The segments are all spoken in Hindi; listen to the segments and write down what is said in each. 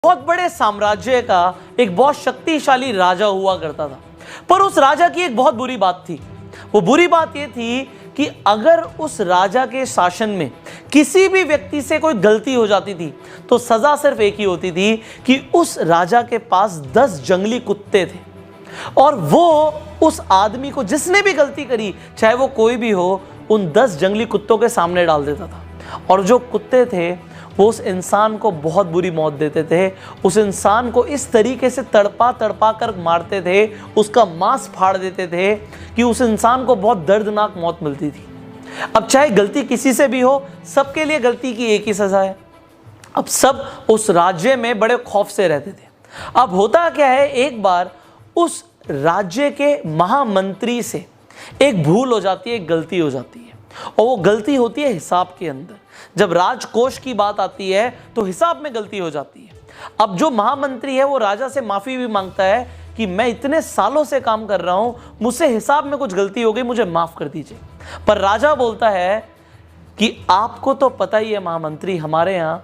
बहुत बड़े साम्राज्य का एक बहुत शक्तिशाली राजा हुआ करता था। पर उस राजा की एक बहुत बुरी बात थी। वो बुरी बात ये थी कि अगर उस राजा के शासन में किसी भी व्यक्ति से कोई गलती हो जाती थी तो सजा सिर्फ एक ही होती थी कि उस राजा के पास 10 जंगली कुत्ते थे और वो उस आदमी को जिसने भी गलती करी, चाहे वो कोई भी हो, उन 10 जंगली कुत्तों के सामने डाल देता था। और जो कुत्ते थे वो उस इंसान को बहुत बुरी मौत देते थे। उस इंसान को इस तरीके से तड़पा तड़पा कर मारते थे, उसका मांस फाड़ देते थे कि उस इंसान को बहुत दर्दनाक मौत मिलती थी। अब चाहे गलती किसी से भी हो, सबके लिए गलती की एक ही सजा है। अब सब उस राज्य में बड़े खौफ से रहते थे। अब होता क्या है, एक बार उस राज्य के महामंत्री से एक भूल हो जाती है, एक गलती हो जाती है, और वो गलती होती है हिसाब के अंदर। जब राजकोष की बात आती है तो हिसाब में गलती हो जाती है। अब जो महामंत्री है वो राजा से माफी भी मांगता है कि मैं इतने सालों से काम कर रहा हूं, मुझसे हिसाब में कुछ गलती हो गई, मुझे माफ कर दीजिए। पर राजा बोलता है कि आपको तो पता ही है महामंत्री, हमारे यहां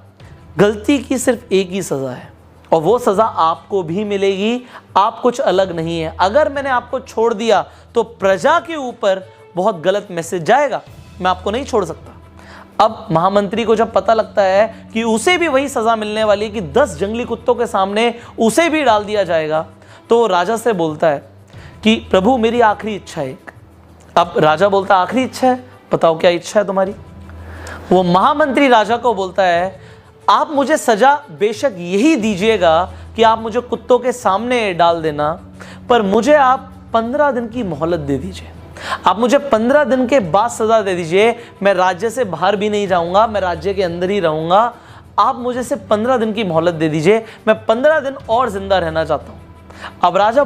गलती की सिर्फ एक ही सजा है और वो सजा आपको भी मिलेगी, आप कुछ अलग नहीं है। अगर मैंने आपको छोड़ दिया तो प्रजा के ऊपर बहुत गलत मैसेज जाएगा, मैं आपको नहीं छोड़ सकता। अब महामंत्री को जब पता लगता है कि उसे भी वही सजा मिलने वाली है कि 10 जंगली कुत्तों के सामने उसे भी डाल दिया जाएगा, तो राजा से बोलता है कि प्रभु मेरी आखिरी इच्छा है एक। अब राजा बोलता है आखिरी इच्छा है, बताओ क्या इच्छा है तुम्हारी। वो महामंत्री राजा को बोलता है आप मुझे सजा बेशक यही दीजिएगा कि आप मुझे कुत्तों के सामने डाल देना, पर मुझे आप 15 दिन की मोहलत दे दीजिए। आप मुझे 15 दिन के बाद सजा दे दीजिए। मैं राज्य से बाहर भी नहीं जाऊंगा, मैं राज्य के अंदर ही रहूंगा। आप मुझे सिर्फ 15 दिन की मोहलत दे दीजिए, मैं 15 दिन और जिंदा रहना चाहता हूं। अब राजा